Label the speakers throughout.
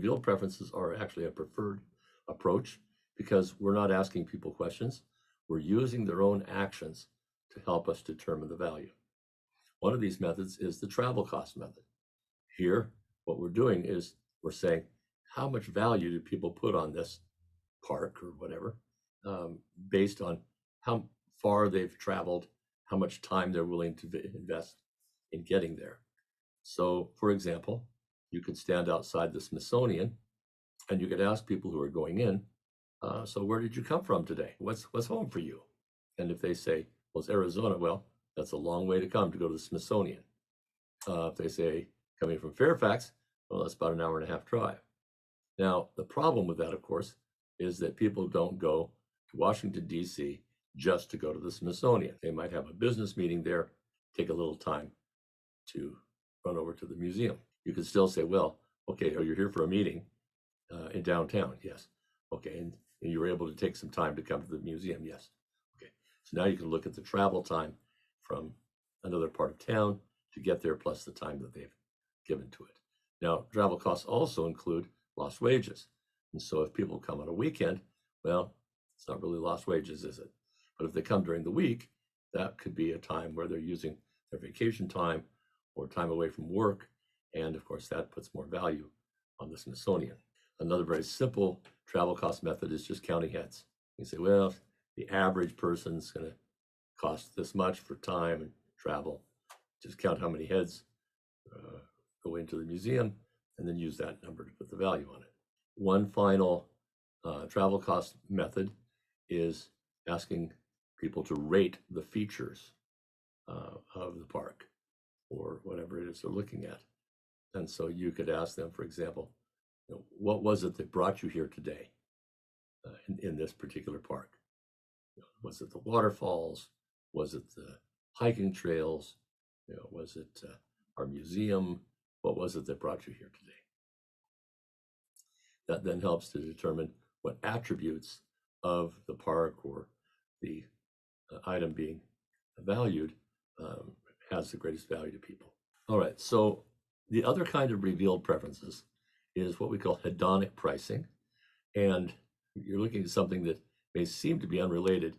Speaker 1: revealed preferences are actually a preferred approach because we're not asking people questions. We're using their own actions to help us determine the value. One of these methods is the travel cost method. Here, what we're doing is we're saying, how much value do people put on this park or whatever, based on how far they've traveled, how much time they're willing to invest in getting there. So, for example, you could stand outside the Smithsonian and you could ask people who are going in, so where did you come from today? What's home for you? And if they say, well, it's Arizona, well, that's a long way to come to go to the Smithsonian. If they say, coming from Fairfax, well, that's about an hour and a half drive. Now, the problem with that, of course, is that people don't go to Washington, D.C. just to go to the Smithsonian. They might have a business meeting there, take a little time to run over to the museum. You could still say, well, okay, you're here for a meeting in downtown. Yes. Okay, and you were able to take some time to come to the museum. Yes. Okay, so now you can look at the travel time from another part of town to get there, plus the time that they've given to it. Now, travel costs also include lost wages. And so if people come on a weekend, well, it's not really lost wages, is it? But if they come during the week, that could be a time where they're using their vacation time or time away from work. And of course, that puts more value on the Smithsonian. Another very simple travel cost method is just counting heads. You say, well, the average person's going to cost this much for time and travel. Just count how many heads go into the museum and then use that number to put the value on it. One final travel cost method is asking people to rate the features of the park or whatever it is they're looking at. And so you could ask them, for example, what was it that brought you here today in this particular park? Was it the waterfalls? Was it the hiking trails? Was it our museum? What was it that brought you here today? That then helps to determine what attributes of the park or the item being valued has the greatest value to people. All right, so the other kind of revealed preferences is what we call hedonic pricing. And you're looking at something that may seem to be unrelated,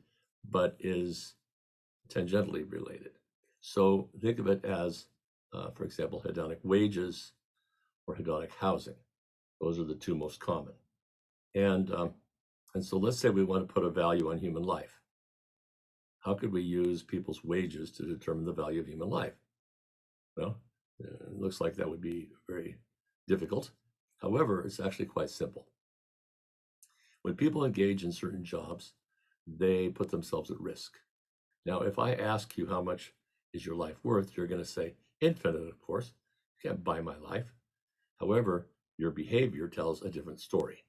Speaker 1: but is tangentially related. So think of it as, for example, hedonic wages or hedonic housing. Those are the two most common. And so let's say we want to put a value on human life. How could we use people's wages to determine the value of human life? Well, it looks like that would be very difficult. However, it's actually quite simple. When people engage in certain jobs, they put themselves at risk. Now, if I ask you how much is your life worth, you're going to say infinite, of course. You can't buy my life. However, your behavior tells a different story.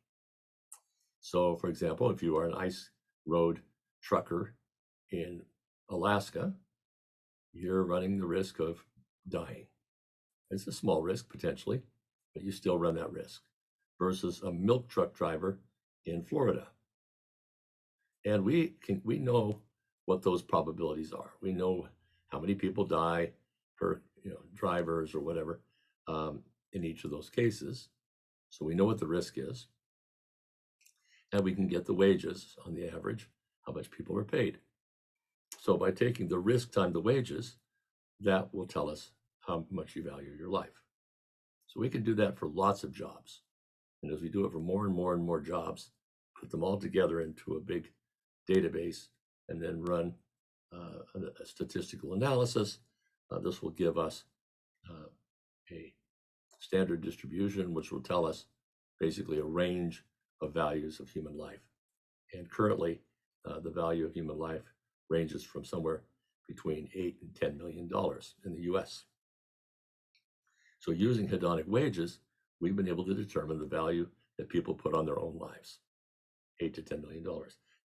Speaker 1: So, for example, if you are an ice road trucker in Alaska, you're running the risk of dying. It's a small risk potentially, but you still run that risk versus a milk truck driver in Florida. And we know what those probabilities are. We know how many people die per drivers or whatever in each of those cases. So we know what the risk is. And we can get the wages on the average, how much people are paid. So by taking the risk times the wages, that will tell us how much you value your life. So we can do that for lots of jobs. And as we do it for more and more and more jobs, put them all together into a big database and then run a statistical analysis, this will give us a standard distribution, which will tell us basically a range of values of human life. And currently, the value of human life ranges from somewhere between $8 and $10 million in the US. So using hedonic wages, we've been able to determine the value that people put on their own lives, $8 to $10 million.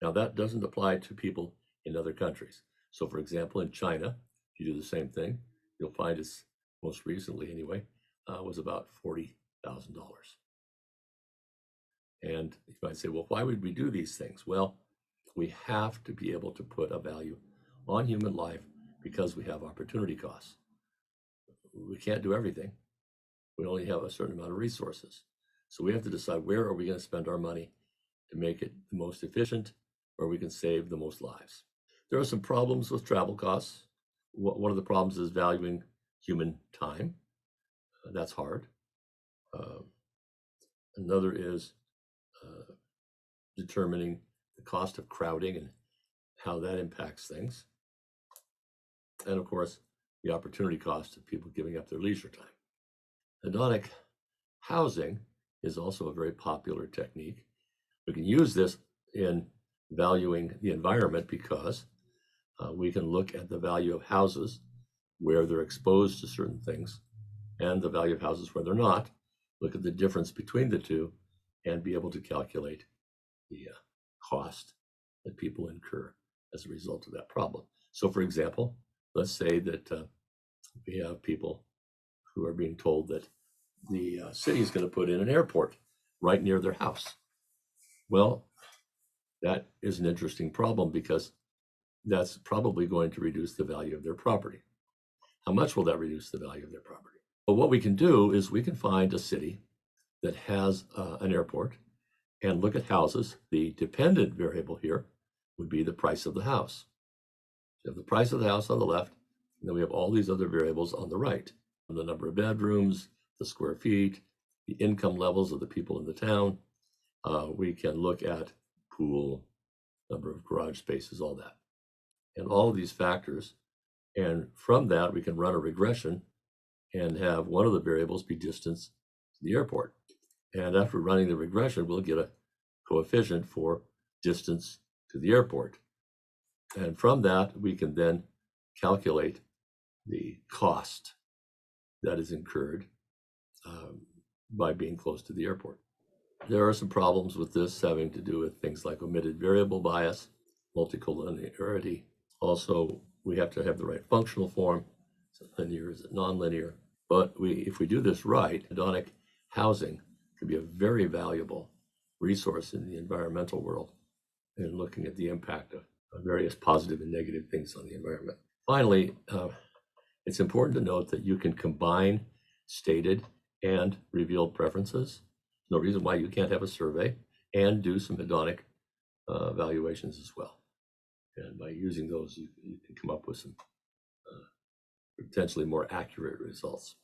Speaker 1: Now that doesn't apply to people in other countries. So for example, in China, if you do the same thing, you'll find it's most recently anyway, was about $40,000. And you might say, well, why would we do these things? Well, we have to be able to put a value on human life because we have opportunity costs. We can't do everything. We only have a certain amount of resources. So we have to decide where are we going to spend our money to make it the most efficient, where we can save the most lives. There are some problems with travel costs. One of the problems is valuing human time. That's hard. Another is determining the cost of crowding and how that impacts things. And of course, the opportunity cost of people giving up their leisure time. Hedonic housing is also a very popular technique. We can use this in valuing the environment because we can look at the value of houses where they're exposed to certain things and the value of houses where they're not, look at the difference between the two, and be able to calculate the cost that people incur as a result of that problem. So for example, let's say that we have people who are being told that the city is going to put in an airport right near their house. Well, that is an interesting problem because that's probably going to reduce the value of their property. How much will that reduce the value of their property? Well, what we can do is we can find a city that has an airport and look at houses. The dependent variable here would be the price of the house. So we have the price of the house on the left, and then we have all these other variables on the right. The number of bedrooms, the square feet, the income levels of the people in the town. We can look at pool, number of garage spaces, all that. And all of these factors. And from that, we can run a regression and have one of the variables be distance to the airport. And after running the regression, we'll get a coefficient for distance to the airport. And from that, we can then calculate the cost that is incurred by being close to the airport. There are some problems with this having to do with things like omitted variable bias, multicollinearity. Also, we have to have the right functional form. Is it linear? Is it nonlinear? But if we do this right, hedonic housing could be a very valuable resource in the environmental world in looking at the impact of various positive and negative things on the environment. Finally, it's important to note that you can combine stated and revealed preferences. No reason why you can't have a survey and do some hedonic valuations as well. And by using those, you can come up with some potentially more accurate results.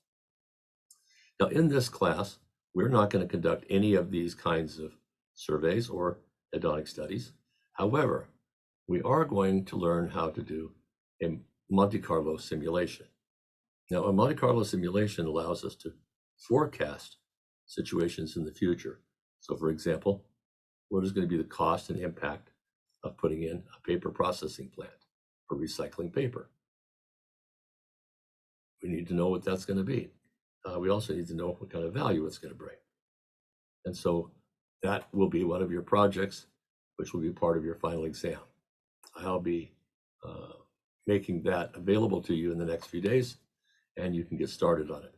Speaker 1: Now, in this class, we're not going to conduct any of these kinds of surveys or hedonic studies. However, we are going to learn how to do a Monte Carlo simulation. Now, a Monte Carlo simulation allows us to forecast situations in the future. So, for example, what is going to be the cost and impact of putting in a paper processing plant for recycling paper? We need to know what that's going to be. We also need to know what kind of value it's going to bring. And so that will be one of your projects, which will be part of your final exam. I'll be making that available to you in the next few days, and you can get started on it.